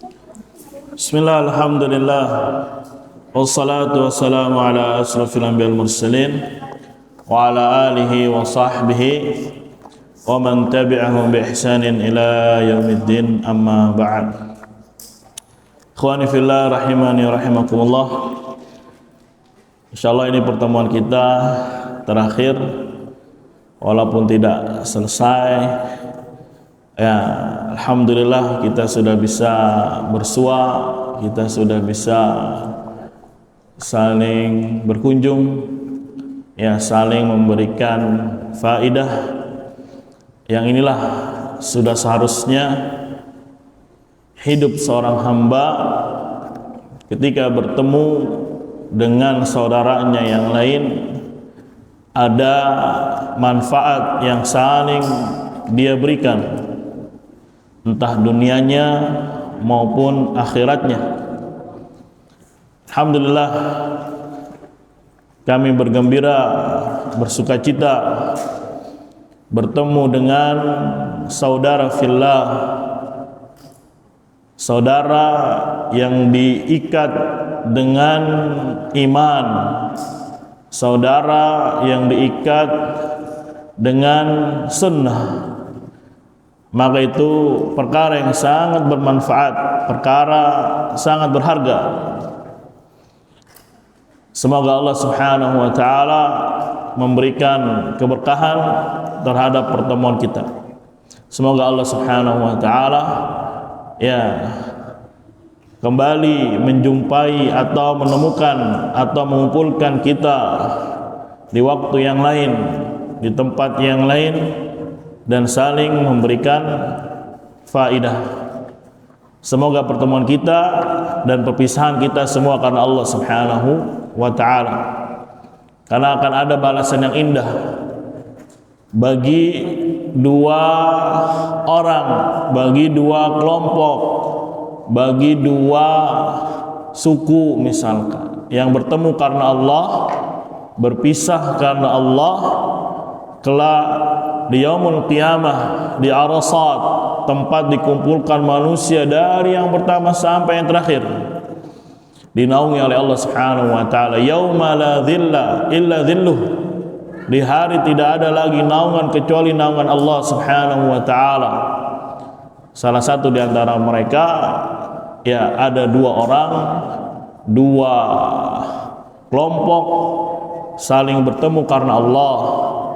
Bismillah, alhamdulillah, wassalatu wassalamu ala asrafil anbiya'il mursalin wa ala alihi wa sahbihi wa man tabi'ahum bi ihsanin ila yaumiddin, amma ba'd. Ikhwani fillah rahimani rahimakumullah. Insyaallah ini pertemuan kita terakhir, walaupun tidak selesai. Ya, alhamdulillah kita sudah bisa bersua, kita sudah bisa saling berkunjung, ya, saling memberikan faidah. Yang inilah sudah seharusnya hidup seorang hamba ketika bertemu dengan saudaranya yang lain, ada manfaat yang saling dia berikan, entah dunianya maupun akhiratnya. Alhamdulillah kami bergembira, bersukacita bertemu dengan saudara fillah, saudara yang diikat dengan iman, saudara yang diikat dengan sunnah. Maka itu perkara yang sangat bermanfaat, perkara sangat berharga. Semoga Allah Subhanahu wa taala memberikan keberkahan terhadap pertemuan kita. Semoga Allah Subhanahu wa taala kembali menjumpai atau menemukan atau mengumpulkan kita di waktu yang lain, di tempat yang lain, dan saling memberikan faidah. Semoga pertemuan kita dan perpisahan kita semua karena Allah Subhanahu wa ta'ala, karena akan ada balasan yang indah bagi dua orang, bagi dua kelompok, bagi dua suku misalkan, yang bertemu karena Allah, berpisah karena Allah, kelak di yaumul qiyamah, di Arasat, tempat dikumpulkan manusia dari yang pertama sampai yang terakhir, dinaungi oleh Allah Subhanahu wa taala. Yauma la dhilla illa dhilluh, di hari tidak ada lagi naungan kecuali naungan Allah Subhanahu wa taala. Salah satu di antara mereka, ya, ada dua orang, dua kelompok saling bertemu karena Allah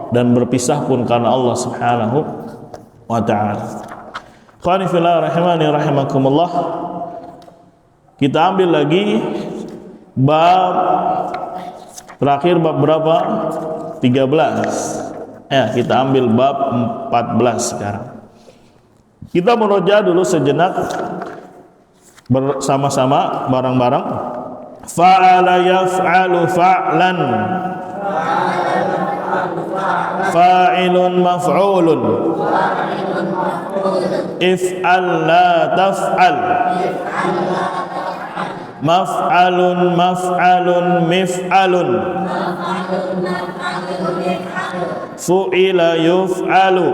dan berpisah pun karena Allah Subhanahu wa ta'ala. Ikhwani fillah rahimani rahimakumullah. Kita ambil lagi bab terakhir, bab berapa? 13. Ya, kita ambil bab 14 sekarang. Kita meroja dulu sejenak bersama-sama, bareng-bareng. Fa'ala yaf'alu fa'lan, fa'ilun maf'ulun, if'al la taf'al, maf'alun maf'alun mif'alun, fu'ila yuf'alu.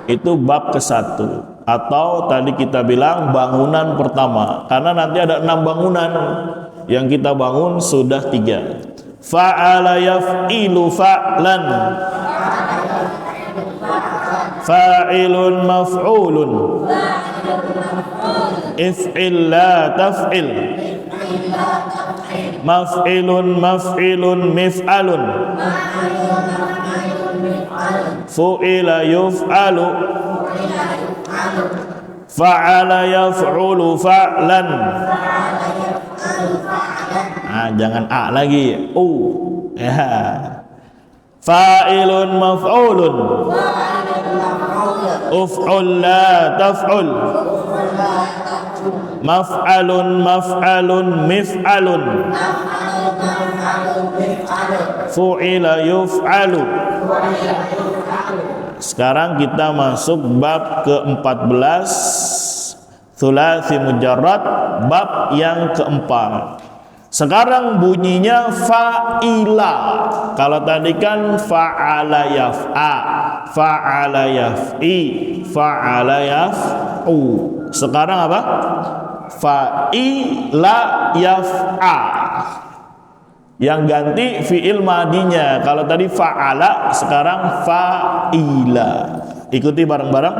Itu bab ke-1, atau tadi kita bilang bangunan pertama, karena nanti ada 6 bangunan, yang kita bangun sudah 3. Fa'ala yaf'ilu fa'lan, fa'ilun maf'ulun, if'il la taf'il, maf'ilun maf'ilun mif'alun, fu'ila yuf'alu, fa'ala yaf'ulu fa'lan. Jangan a lagi, ya. Fa'ilun maf'ulun, uf'ul la taf'ul, maf'alun maf'alun mif'alun, fu'ila yuf'alu. Sekarang kita masuk bab ke-14, thulathi mujarrad, bab yang keempat. Sekarang bunyinya fa'ila. Kalau tadi kan fa'ala yaf'a, fa'ala yaf'i, fa'ala yaf'u. Sekarang apa? Fa'ila yaf'a. Yang ganti fi'il madinya. Kalau tadi fa'ala, sekarang fa'ila. Ikuti bareng-bareng.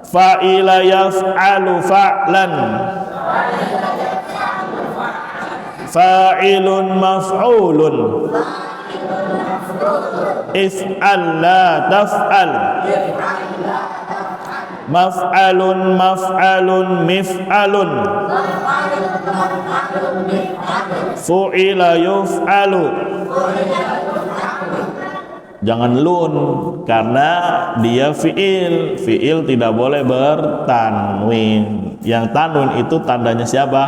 Fa'ila yaf'alu fa'lan, fa'ilun maf'ulun, if'al la taf'al, maf'alun maf'alun mif'alun, fu'ila yuf'alu. Jangan lun, karena dia fi'il. Fi'il tidak boleh bertanwin. Yang tanwin itu tandanya siapa?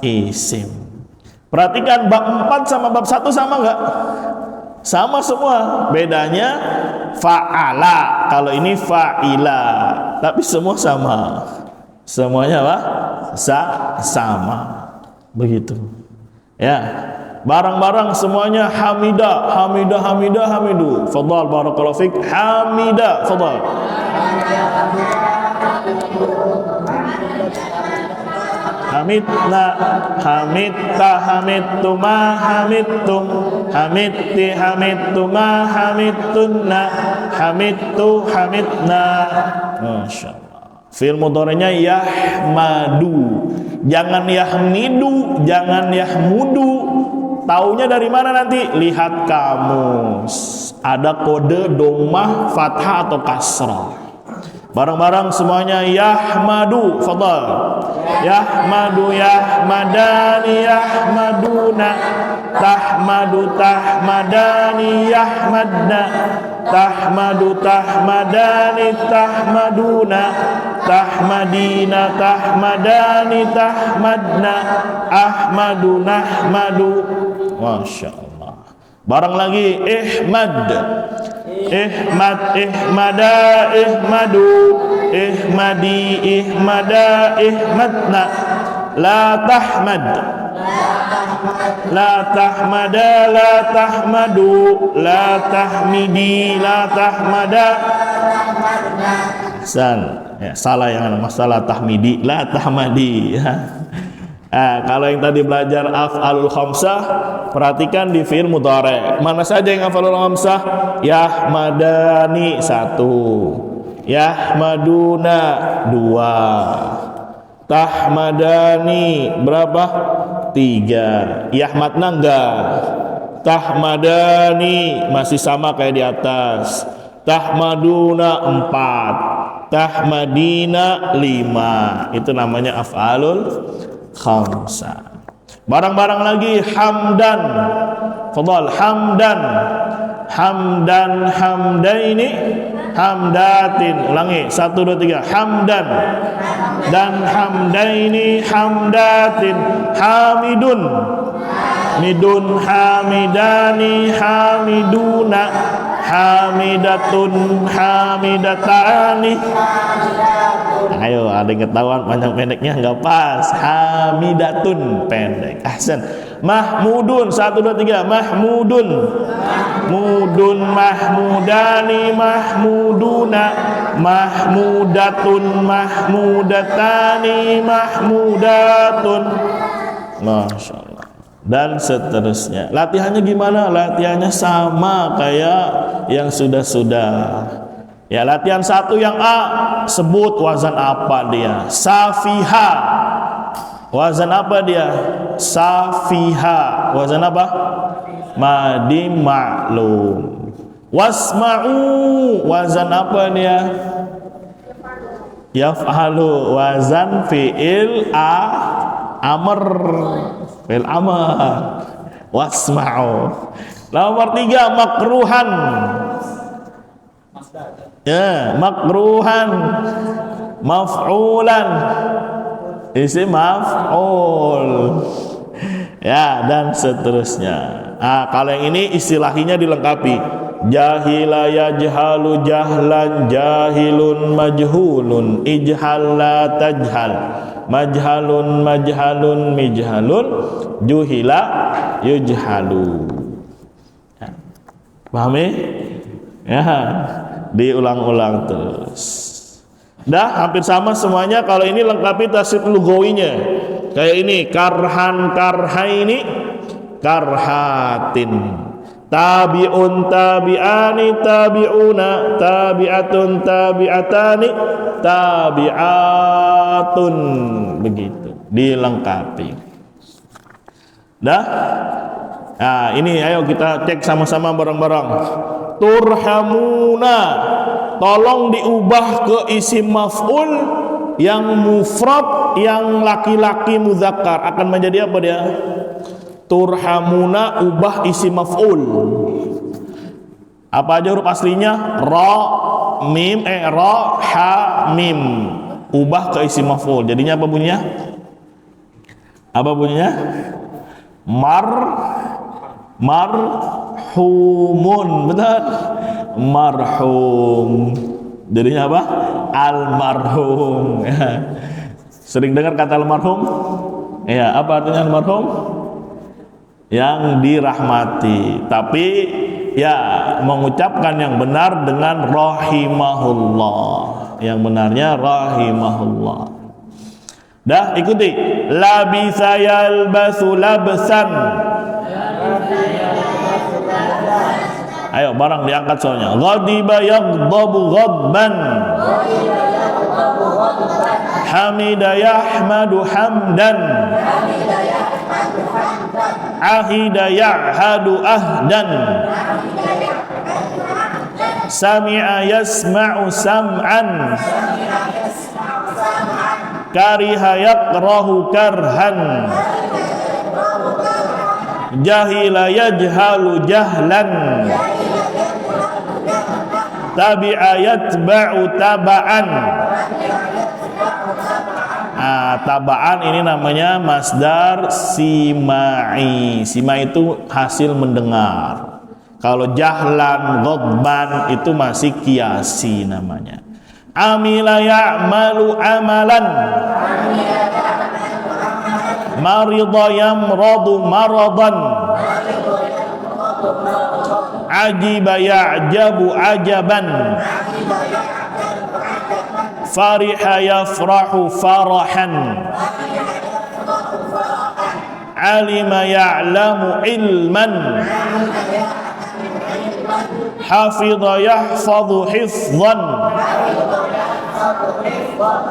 Isim. Perhatikan bab 4 sama bab 1 sama nggak? Sama semua. Bedanya fa'ala, kalau ini fa'ila. Tapi semua sama. Semuanya apa? Sama. Begitu. Ya. Barang-barang semuanya hamidah, hamidah, hamidah, hamidu. Fadhal barakallahu fik. Hamidah, fadhal. Hamidna, hamidta, hamidtuma, hamidtum, hamidti, hamidtuma, hamidtunna, hamidtu, hamidna. Masyaallah. Fi'il mudhari'nya yahmadu. Jangan yahmidu, jangan yahmudu. Taunya dari mana nanti? Lihat kamus. Ada kode domah, fathah atau kasrah. Barang-barang semuanya yahmadu. Fadhal. Yahmadu, yahmadani, yahmaduna. Tahmadu, tahmadani, yahmadna. Tahmadu, tahmadani, tahmaduna. Tahmadina, tahmadani, tahmadna. Ahmadu, nahmadu. Masya Allah. Barang lagi ihmad. Ihmad, ihmada, ihmadu. Ihmadi, ihmada, ihmadna. La tahmad, la tahmada, la tahmadu. La tahmidi, la tahmada. Ya, salah yang masalah tahmidi, la tahmadi. Kalau yang tadi belajar af'alul khamsah, perhatikan di fi'il mudhari'. Mana saja yang af'alul khamsah? Yahmadani 1, yahmaduna 2, tahmadani berapa? 3. Yahmadna enggak. Tahmadani masih sama kayak di atas. Tahmaduna 4, tahmadina 5. Itu namanya af'alul khamsah. Barang-barang lagi hamdan. Fadhal, hamdan. Hamdan, hamdaini, hamdatin. Ulangi 1 2 3. Hamdan dan hamdaini, hamdatin. Hamidun, midun, hamidani, hamiduna. Hamidatun, hamidatani. Ayo, ada yang ketahuan panjang pendeknya nggak pas. Hamidatun pendek. Ahsan. Mahmudun 1 2 3. Mahmudun, mudun, mahmudani, mahmuduna. Mahmudatun, mahmudatani, mahmudatun. Masya Allah. Dan seterusnya. Latihannya gimana? Latihannya sama kayak yang sudah-sudah. Ya, latihan 1 yang A, sebut wazan apa dia? Safiha. Wazan apa dia? Safiha. Wazan apa? Madi ma'lum. Wasma'u. Wazan apa dia? Yaf'alu. Wazan fi'il amr. Fi'il amr. Wasma'u. Nomor 3, makruhan. Ya, makruhan. Maf'ulan. Isim maf'ul. Ya, dan seterusnya. Kalau yang ini istilahinya dilengkapi. Jahila yajhalu jahlan, jahilun majhulun, ijhal la tajhal, majhalun majhalun mijhalun, juhila yujhalu. Ya. Pahami? Ya. diulang-ulang terus. Dah hampir sama semuanya. Kalau ini lengkapi tasrif lugawinya. Kayak ini karhan karhaini karhatin. Tabi'un tabi'ani tabi'una tabi'atun tabi'atani tabi'atun. Begitu dilengkapi. Dah. Nah, ini ayo kita cek sama-sama bareng-bareng. Turhamuna, tolong diubah ke isim maf'ul yang mufrad, yang laki-laki muzakkar. Akan menjadi apa dia? Turhamuna ubah isim maf'ul. Apa aja huruf aslinya? Ra, mim, ra, ha, mim. Ubah ke isim maf'ul. Jadinya apa bunyinya? Apa bunyinya? Marhumun, betul? Marhum. Jadinya apa? Almarhum. Sering dengar kata almarhum? Ya, apa artinya almarhum? Yang dirahmati. Tapi ya mengucapkan yang benar dengan rahimahullah. Yang benarnya rahimahullah. Dah ikuti. Labisa yalbasu labsan. Ayo barang diangkat soalnya. Ghadiba yaghdabu ghadban. Hamida yahmadu hamdan. Ahida ya'hadu ahdan. Sami'a yasma'u sam'an. Kariha yakrahu karhan. Jahila yajhalu jahlan. Tabi'a yatba'u taba'an. Taba'an ini namanya masdar simai. Simai itu hasil mendengar. Kalau jahlan, ghadban itu masih kiasi namanya. Amila ya'malu amalan. Marida yamradu maradan. Ajiba ya'jabu ajaban. Fariha yafrahu farahan. Alima ya'lamu ilman. Hafidha yahfadhu hifdhan.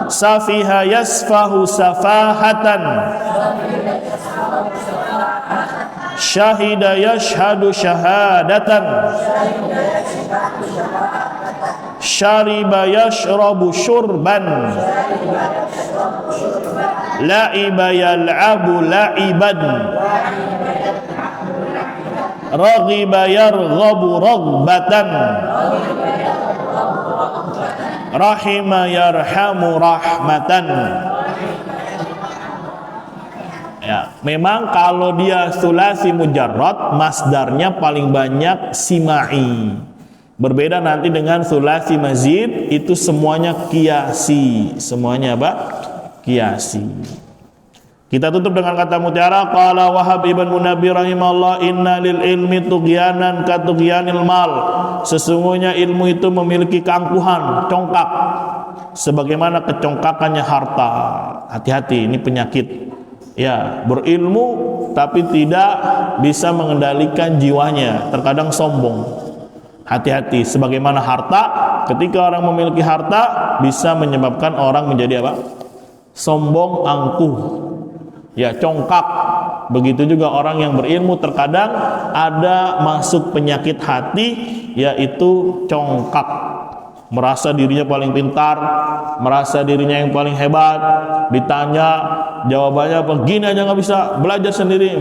Safiha yasfahu safahatan. Syahida yashhadu syahadatan. Syariba yashrabu syurban. La'iba yal'abu la'iban. Raghiba yarghabu raghbatan. Rahima yarhamu rahmatan. Ya, memang kalau dia sulasi mujarrad, masdarnya paling banyak simai. Berbeda nanti dengan sulasi mazid, itu semuanya kiasi. Semuanya apa? Kiasi. Kita tutup dengan kata mutiara. Qala Wahab ibn Munabbih rahimahullah, inna lil ilmi tughyanan ka tughyanil mal. Sesungguhnya ilmu itu memiliki keangkuhan, congkak, sebagaimana kecongkakannya harta. Hati-hati, ini penyakit. Ya, berilmu tapi tidak bisa mengendalikan jiwanya, terkadang sombong. Hati-hati, sebagaimana harta, ketika orang memiliki harta bisa menyebabkan orang menjadi apa? Sombong, angkuh. Ya, congkak. Begitu juga orang yang berilmu terkadang ada masuk penyakit hati, yaitu congkak. Merasa dirinya paling pintar, merasa dirinya yang paling hebat. Ditanya jawabannya begini aja nggak bisa, belajar sendiri.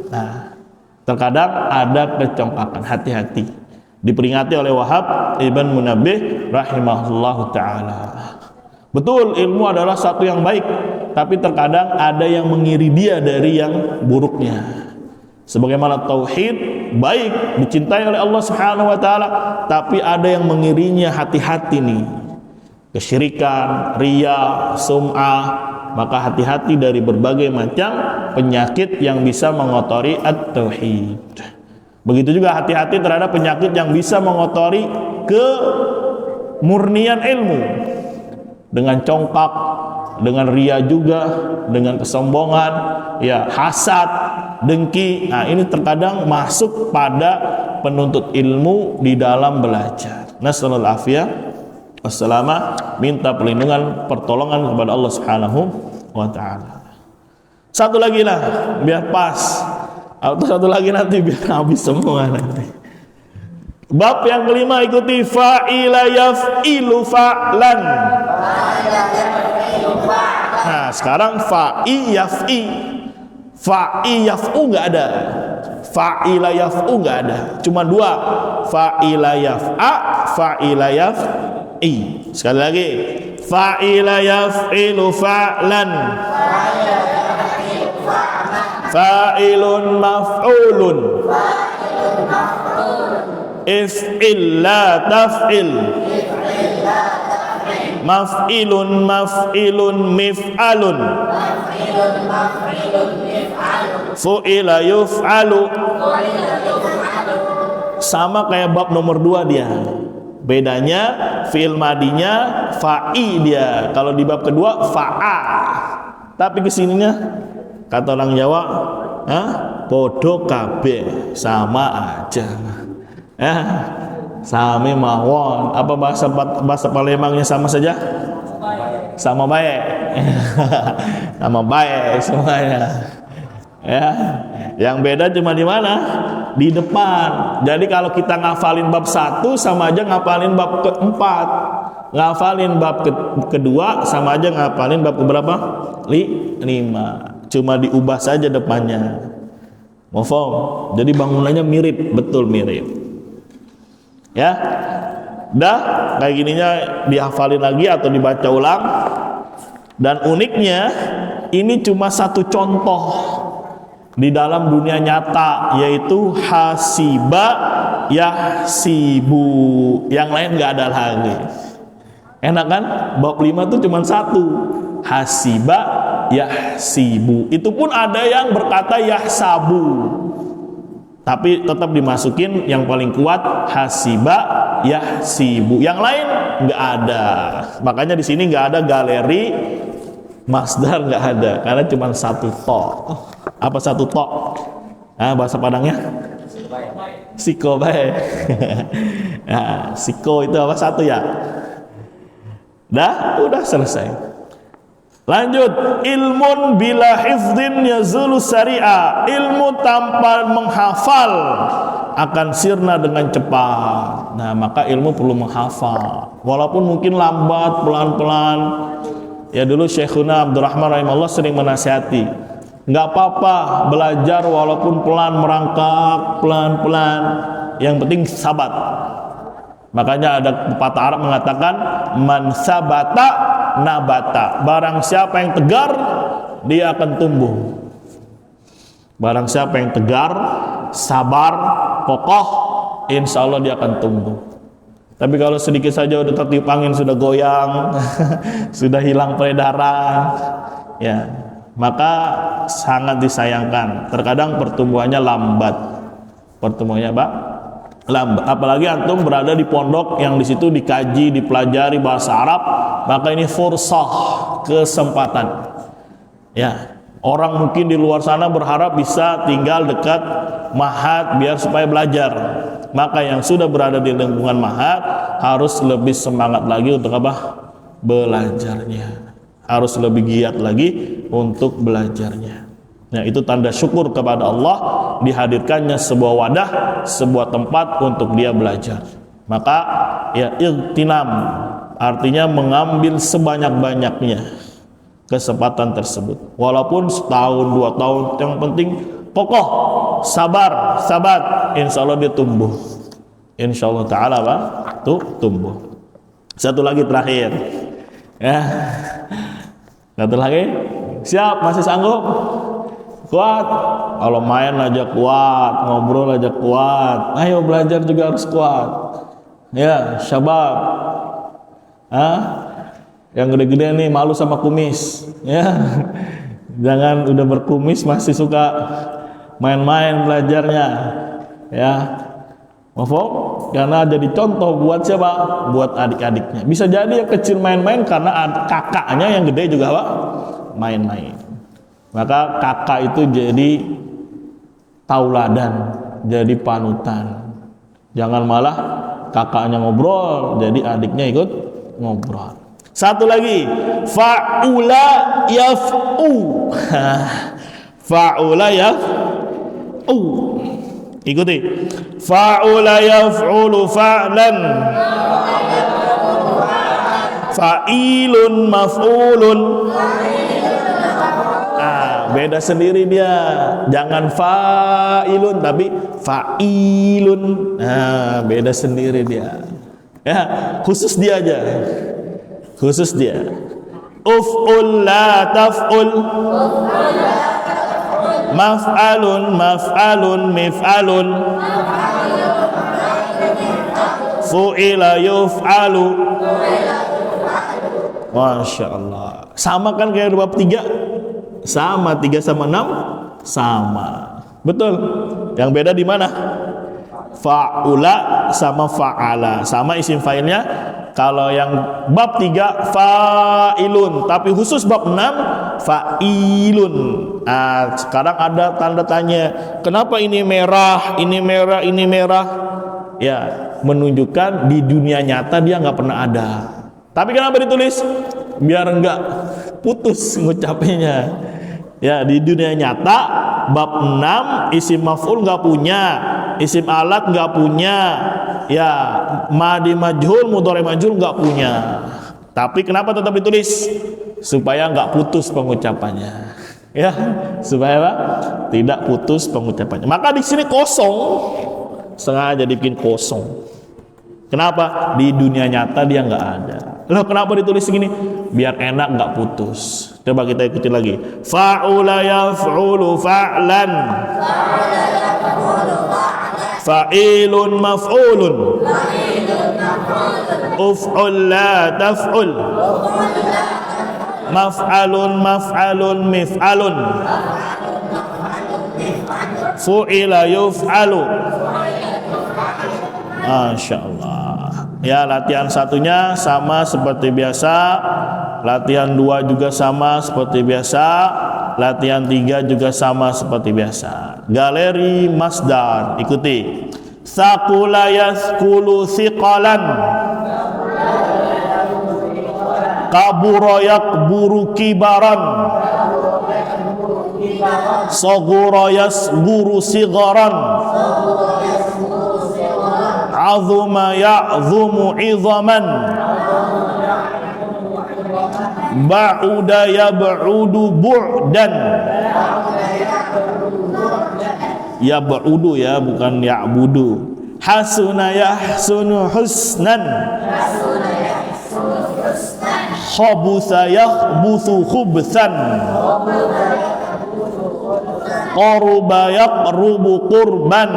Nah, terkadang ada kecongkakan. Hati-hati. Diperingati oleh Wahab ibn Munabbih rahimahullahu ta'ala. Betul, ilmu adalah satu yang baik, tapi terkadang ada yang mengiri dia dari yang buruknya. Sebagaimana tauhid baik, dicintai oleh Allah Subhanahu wa taala, tapi ada yang mengirinya. Hati-hati nih. Kesyirikan, riya, sum'ah, maka hati-hati dari berbagai macam penyakit yang bisa mengotori at-tauhid. Begitu juga hati-hati terhadap penyakit yang bisa mengotori murnian ilmu dengan congkak, dengan ria juga, dengan kesombongan, ya hasad, dengki. Nah, ini terkadang masuk pada penuntut ilmu di dalam belajar. Nasallallahu afiyah wassalama, minta perlindungan, pertolongan kepada Allah Subhanahu wa taala. Satu lagi lah biar pas, atau satu lagi nanti biar habis semua nanti. Bab yang kelima, ikuti fa'ila yaf'ilu fa'lan. Nah, sekarang fa'i yaf'i. Fa'i yaf'u enggak ada. Fa'ila yaf'u enggak ada. Cuma dua. Fa'ila yaf'a, fa'ila yaf'i. Sekali lagi. Fa'ila yaf'ilu fa'lan. Fa'ilun maf'ulun. If'il la taf'il. Maf'ilun maf'ilun mif'alun. Fu'ila yuf'alu. Sama kayak bab nomor 2 dia. Bedanya fi'il madinya fa'i dia. Kalau di bab kedua fa'a. Tapi kesininya kata orang Jawa, podo kabeh, sama aja. Sami mawon. Apa bahasa Palembangnya sama saja? Sama baik. Sama baik semuanya. Ya. Yang beda cuma di mana? Di depan. Jadi kalau kita ngafalin bab 1 sama aja ngafalin bab keempat. Ngafalin bab kedua sama aja ngafalin bab keberapa? 5. Cuma diubah saja depannya. Mafhum? Jadi bangunannya mirip, betul mirip. Ya, dah kayak gininya dihafalin lagi atau dibaca ulang. Dan uniknya ini cuma satu contoh di dalam dunia nyata, yaitu hasiba yahsibu. Yang lain nggak ada lagi. Enak kan? Bab 5 itu cuma satu, hasiba yahsibu. Itu pun ada yang berkata yahsabu, tapi tetap dimasukin yang paling kuat hasiba yahsibu. Yang lain nggak ada. Makanya di sini nggak ada galeri masdar, nggak ada, karena cuma satu to. Apa satu to? Bahasa Padangnya? Siko bae. Nah, siko itu apa? Satu ya. Udah selesai. Lanjut, ilmun bila hifdin yazulu sari'a. Ilmu tanpa menghafal akan sirna dengan cepat. Nah, maka ilmu perlu menghafal. Walaupun mungkin lambat, pelan-pelan. Ya, dulu Syekhuna Abdurrahman rahimahullah sering menasihati, nggak apa-apa belajar walaupun pelan, merangkak pelan-pelan. Yang penting sabat. Makanya ada pepatah Arab mengatakan, man sabata nabata. Barang siapa yang tegar, dia akan tumbuh. Barang siapa yang tegar, sabar, kokoh, insya Allah dia akan tumbuh. Tapi kalau sedikit saja udah tertiup angin, sudah goyang, sudah hilang peredaran, ya, maka sangat disayangkan. Terkadang pertumbuhannya lambat. Pertumbuhannya lambat. Apalagi antum berada di pondok yang di situ dikaji, dipelajari bahasa Arab, maka ini fursah, kesempatan. Ya, orang mungkin di luar sana berharap bisa tinggal dekat mahat biar supaya belajar. Maka yang sudah berada di lingkungan mahat harus lebih semangat lagi untuk apa? Belajarnya. Harus lebih giat lagi untuk belajarnya. Nah, itu tanda syukur kepada Allah dihadirkannya sebuah wadah, sebuah tempat untuk dia belajar. Maka ya ightinam, artinya mengambil sebanyak-banyaknya kesempatan tersebut. Walaupun setahun, 2 tahun, yang penting kokoh, sabar, insya Allah dia tumbuh. Insya Allah ta'ala tumbuh. Satu lagi terakhir. Ya. Satu lagi. Siap, masih sanggup? Kuat. Kalau main aja kuat, ngobrol aja kuat. Ayo belajar juga harus kuat. Ya, syabab. Yang gede-gede nih malu sama kumis. Ya. Jangan udah berkumis masih suka main-main belajarnya. Ya. Mafhum? Karena jadi contoh buat siapa? Buat adik-adiknya. Bisa jadi yang kecil main-main karena kakaknya yang gede juga apa? Main-main. Maka kakak itu jadi tauladan, jadi panutan. Jangan malah kakaknya ngobrol, jadi adiknya ikut ngobrol. Satu lagi, fa'ula yaf'u. Fa'ula yaf'u. Ikuti. Fa'ula yaf'ulu fa'lan. Fa'ilun maf'ulun. Beda sendiri dia. Jangan fa'ilun tapi fa'ilun. Beda sendiri dia. Ya, khusus dia aja. Khusus dia. Uf'ul la taf'ul. Maf'alun maf'alun mif'alun. Fu'ila yuf'alu. Masya Allah. Sama kan kayak bab 3? Sama, 3 sama 6 sama. Betul. Yang beda di mana? Fa'ula sama fa'ala. Sama isim fa'ilnya. Kalau yang bab 3 fa'ilun, tapi khusus bab 6 fa'ilun. Sekarang ada tanda tanya. Kenapa ini merah, ini merah, ini merah? Ya, menunjukkan di dunia nyata dia nggak pernah ada. Tapi kenapa ditulis? Biar enggak putus ngucapnya. Ya, di dunia nyata bab 6 isim maf'ul nggak punya, isim alat nggak punya, ya madi majhul, mudhari majhul nggak punya. Tapi kenapa tetap ditulis? Supaya nggak putus pengucapannya. Ya, supaya apa? Tidak putus pengucapannya. Maka di sini kosong, sengaja dibikin kosong. Kenapa? Di dunia nyata dia nggak ada. Loh, kenapa ditulis segini? Biar enak nggak putus. Coba kita ikuti lagi. Fa'ula yaf'ulu fa'lan. Fa'ilun maf'ulun. Uf'ul la taf'ul. Maf'alun maf'alun mif'alun. Fu'ila yuf'alu. Masya Allah. Ya, latihan satunya sama seperti biasa. Latihan 2 juga sama seperti biasa. Latihan 3 juga sama seperti biasa. Galeri masdar. Ikuti. Thaqula yathqulu thiqalan. Kabura yakburu kibaran. Saghura yasghuru sigharan. Azuma ya'zumu izaman. Ba'uda yab'udu bu'dan. Yab'udu ya, bukan ya'budu. Hasuna yahsunu husnan. Khabutha yakhbuthu khubthan. Qaruba yaqrubu qurban.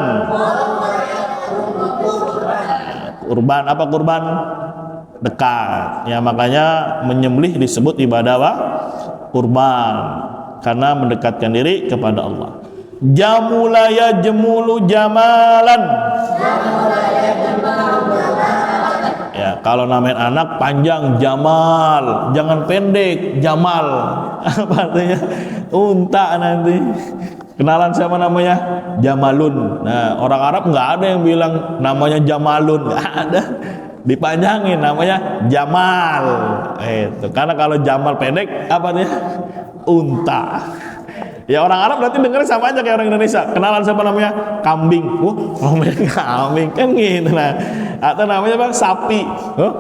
Kurban, apa kurban? Dekat. Ya, makanya menyembelih disebut ibadah apa? Kurban. Karena mendekatkan diri kepada Allah. Jamula yajmulu jamalan. Ya, kalau namain anak panjang Jamal, jangan pendek Jamal. Apa artinya? Unta nanti. Kenalan siapa namanya? Jamalun. Nah, orang Arab nggak ada yang bilang namanya Jamalun, nggak ada. Dipanjangin namanya Jamal. Itu karena kalau Jamal pendek apa nih? Unta. Ya, orang Arab berarti dengarnya sama aja kayak orang Indonesia. Kenalan siapa namanya? Kambing. Namanya kambing kan gitu. Nah, atau namanya apa? Sapi.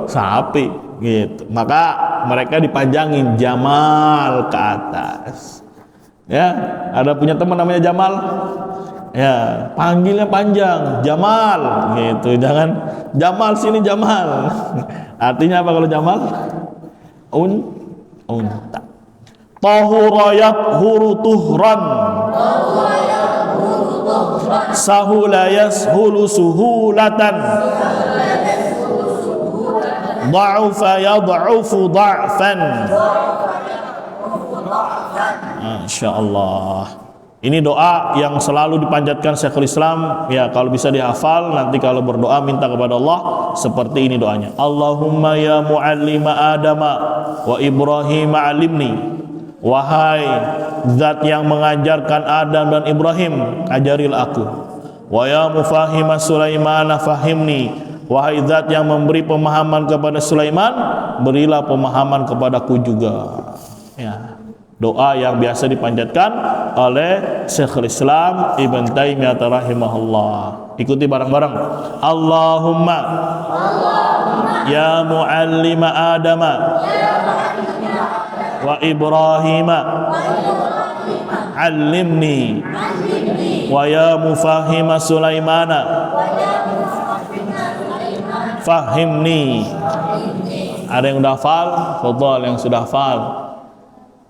Sapi. Gitu. Maka mereka dipanjangin Jamal ke atas. Ya, ada punya teman namanya Jamal. Ya, panggilnya panjang, Jamal gitu. Jangan Jamal sini Jamal. Artinya apa kalau Jamal? Unta. Tahura yakhuru tuhran. Sahula yashulu suhulatan. Dha'ufa yad'ufu dha'fan. Masya Allah. Ini doa yang selalu dipanjatkan Syekhul Islam. Ya, kalau bisa dihafal, nanti kalau berdoa minta kepada Allah seperti ini doanya. Allahumma ya muallima Adama wa Ibrahim alimni. Wahai zat yang mengajarkan Adam dan Ibrahim, ajarilah aku. Wa ya mufahima Sulaiman fahimni. Wahai zat yang memberi pemahaman kepada Sulaiman, berilah pemahaman kepadaku juga. Ya. Doa yang biasa dipanjatkan oleh Syekhul Islam Ibn Taimiyah rahimahullah. Ikuti bareng-bareng. Allahumma ya muallima Adama wa Ibrahim allimni wa ya mufahima Sulaimana fahimni. Ada yang udah hafal? Fadhal yang sudah hafal.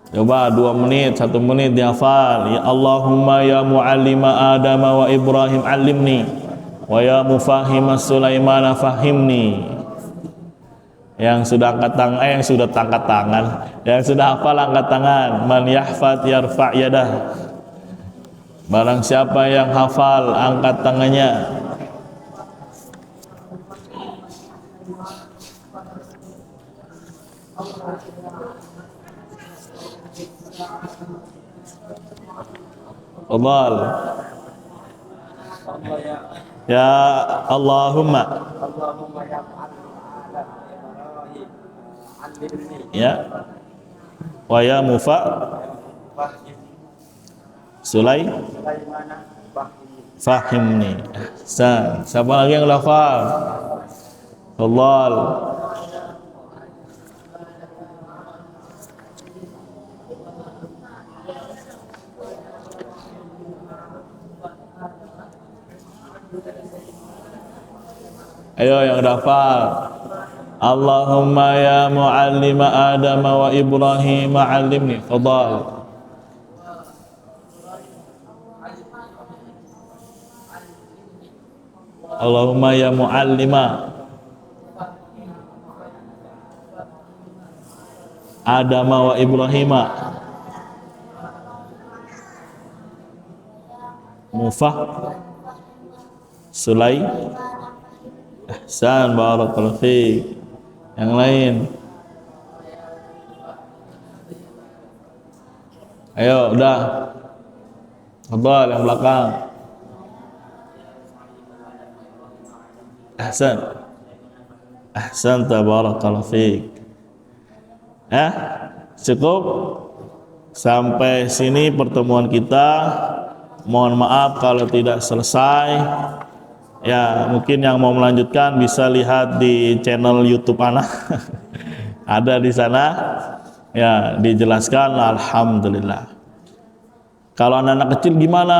Coba 2 menit, 1 menit dihafal. Ya Allahumma ya muallima Adam wa Ibrahim alimni wa ya mufahima Sulaiman fahimni. Yang sudah angkat tangan, yang sudah angkat tangan, yang sudah hafal angkat tangan. Man yahfad yarfa' yadah. Barang siapa yang hafal angkat tangannya. Fadhal. Ya Allahumma ya wa ya mufa fahimni. Siapa lagi yang hafal? Fadhal. Ayo yang hafal. Allahumma ya muallima Adam wa Ibrahim allimni. Fadhal. Allahumma ya muallima Adam wa Ibrahim mufah Sulai. Ahsan, barakallahu fiik. Yang lain. Ayo, udah. Fadhal yang belakang. Ahsan. Ahsan, barakallahu fiik. Cukup sampai sini pertemuan kita. Mohon maaf kalau tidak selesai. Ya, mungkin yang mau melanjutkan bisa lihat di channel YouTube anak. Ada di sana. Ya, dijelaskan. Alhamdulillah. Kalau anak-anak kecil gimana?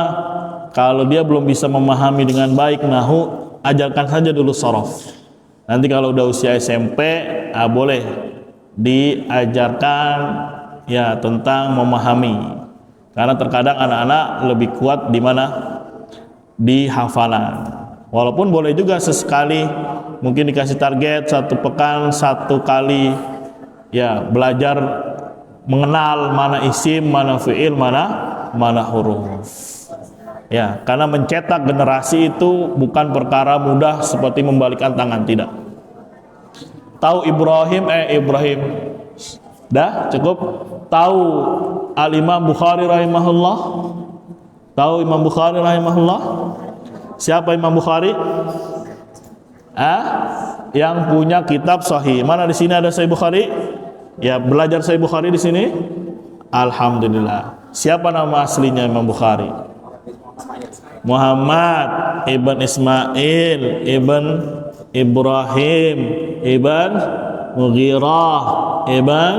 Kalau dia belum bisa memahami dengan baik nahu, ajarkan saja dulu shorof. Nanti kalau udah usia SMP, boleh diajarkan ya tentang memahami. Karena terkadang anak-anak lebih kuat di mana? Di hafalan. Walaupun boleh juga sesekali, mungkin dikasih target 1 pekan 1 kali ya belajar mengenal mana isim, mana fiil, mana huruf. Ya, karena mencetak generasi itu bukan perkara mudah seperti membalikkan tangan, tidak. Tahu Ibrahim dah cukup. Tahu Al-Imam Bukhari rahimahullah? Tahu Imam Bukhari rahimahullah? Siapa Imam Bukhari? Yang punya kitab Sahih. Mana di sini ada Sahih Bukhari? Ya, belajar Sahih Bukhari di sini. Alhamdulillah. Siapa nama aslinya Imam Bukhari? Muhammad ibn Ismail ibn Ibrahim ibn Mughirah ibn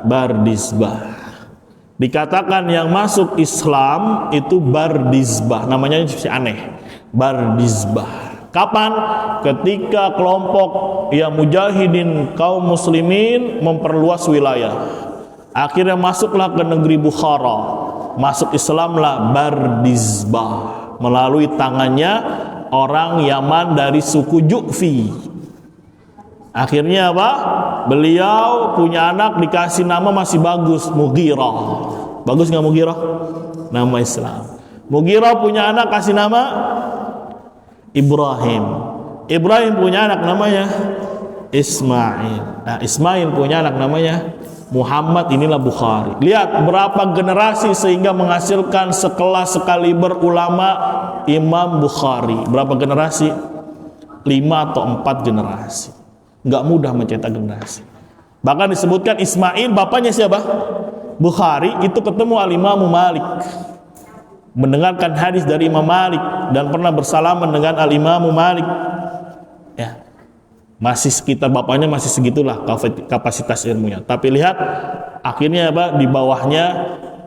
Bardizbah. Dikatakan yang masuk Islam itu Bardizbah. Namanya aneh. Bardizbah. Kapan? Ketika kelompok yang mujahidin kaum muslimin memperluas wilayah. Akhirnya masuklah ke negeri Bukhara. Masuk Islamlah Bardizbah melalui tangannya orang Yaman dari suku Ju'fi. Akhirnya apa? Beliau punya anak dikasih nama masih bagus, Mughirah. Bagus nggak Mughirah? Nama Islam. Mughirah punya anak kasih nama Ibrahim. Ibrahim punya anak namanya Ismail. Nah, Ismail punya anak namanya Muhammad. Inilah Bukhari. Lihat berapa generasi sehingga menghasilkan sekelas sekaliber ulama Imam Bukhari. Berapa generasi? 5 atau 4 generasi. Nggak mudah mencetak generasi. Bahkan disebutkan Ismail bapaknya siapa? Bukhari itu ketemu Al-Imam Malik, mendengarkan hadis dari Imam Malik dan pernah bersalaman dengan Al-Imam Malik. Ya, masih sekitar bapaknya masih segitulah kapasitas ilmunya. Tapi lihat akhirnya apa? Di bawahnya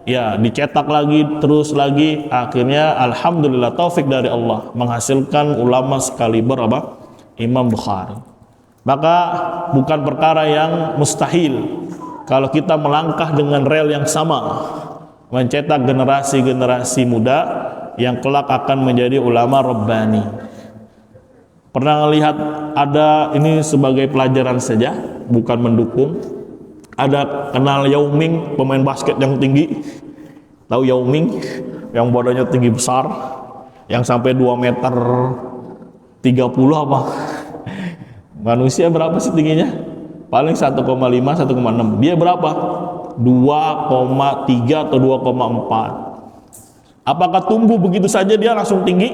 ya dicetak lagi, terus lagi. Akhirnya alhamdulillah taufik dari Allah menghasilkan ulama sekaliber apa? Imam Bukhari. Maka bukan perkara yang mustahil kalau kita melangkah dengan rel yang sama, mencetak generasi-generasi muda yang kelak akan menjadi ulama Rabbani. Pernah lihat ada ini sebagai pelajaran saja, bukan mendukung. Ada kenal Yao Ming, pemain basket yang tinggi. Tahu Yao Ming? Yang badannya tinggi besar, yang sampai 2 meter 30 apa? Manusia berapa sih tingginya? Paling 1,5, 1,6. Dia berapa? 2,3 atau 2,4. Apakah tumbuh begitu saja dia langsung tinggi?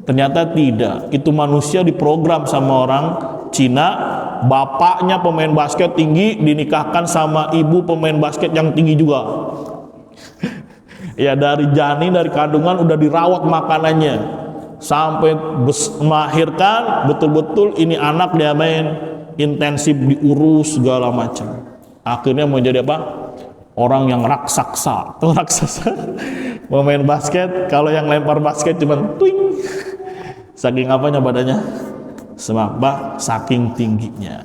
Ternyata tidak. Itu manusia diprogram sama orang Cina. Bapaknya pemain basket tinggi, dinikahkan sama ibu pemain basket yang tinggi juga. Ya dari janin, dari kandungan udah dirawat makanannya. Sampai melahirkan, betul-betul ini anak dia main intensif, diurus segala macam. Akhirnya mau jadi apa? Orang yang raksasa. Tuh raksasa. Pemain basket, kalau yang lempar basket cuman twing. Saking apanya badannya? Saking tingginya.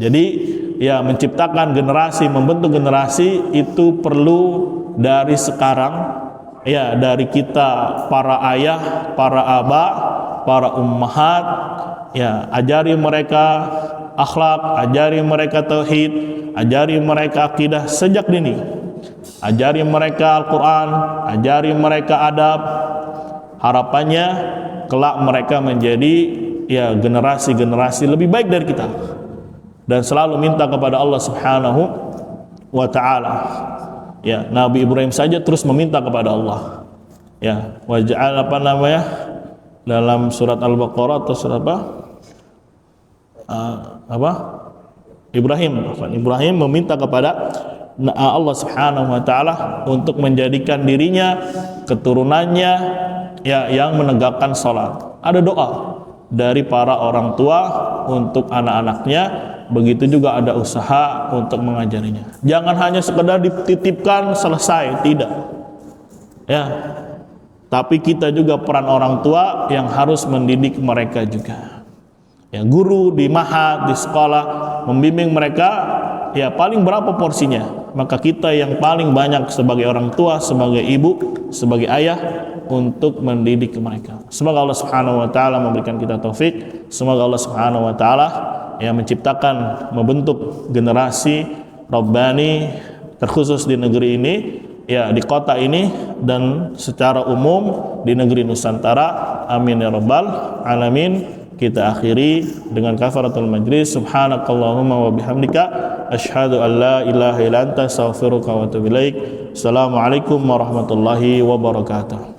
Jadi ya menciptakan generasi, membentuk generasi itu perlu dari sekarang. Ya, dari kita para ayah, para abah, para ummahat, ya, ajari mereka akhlak, ajari mereka tauhid, ajari mereka akidah sejak dini. Ajari mereka Al-Qur'an, ajari mereka adab. Harapannya kelak mereka menjadi ya generasi-generasi lebih baik dari kita. Dan selalu minta kepada Allah Subhanahu wa taala. Ya, Nabi Ibrahim saja terus meminta kepada Allah. Ya, waj'al apa namanya? Dalam surat Al-Baqarah atau surat apa? Ibrahim meminta kepada Allah Subhanahu wa taala untuk menjadikan dirinya, keturunannya ya yang menegakkan salat. Ada doa dari para orang tua untuk anak-anaknya. Begitu juga ada usaha untuk mengajarinya. Jangan hanya sekedar dititipkan selesai, tidak. Ya. Tapi kita juga peran orang tua yang harus mendidik mereka juga. Ya, guru di ma'had, di sekolah membimbing mereka, ya paling berapa porsinya? Maka kita yang paling banyak sebagai orang tua, sebagai ibu, sebagai ayah untuk mendidik mereka. Semoga Allah Subhanahu wa taala memberikan kita taufik. Semoga Allah Subhanahu wa taala yang menciptakan, membentuk generasi Rabbani terkhusus di negeri ini, ya di kota ini dan secara umum di negeri Nusantara. Amin ya rabbal alamin. Kita akhiri dengan kafaratul majlis. Subhanakallahumma wa bihamdika asyhadu an la ilaha illa anta astaghfiruka wa atubu ilaik. Assalamualaikum warahmatullahi wabarakatuh.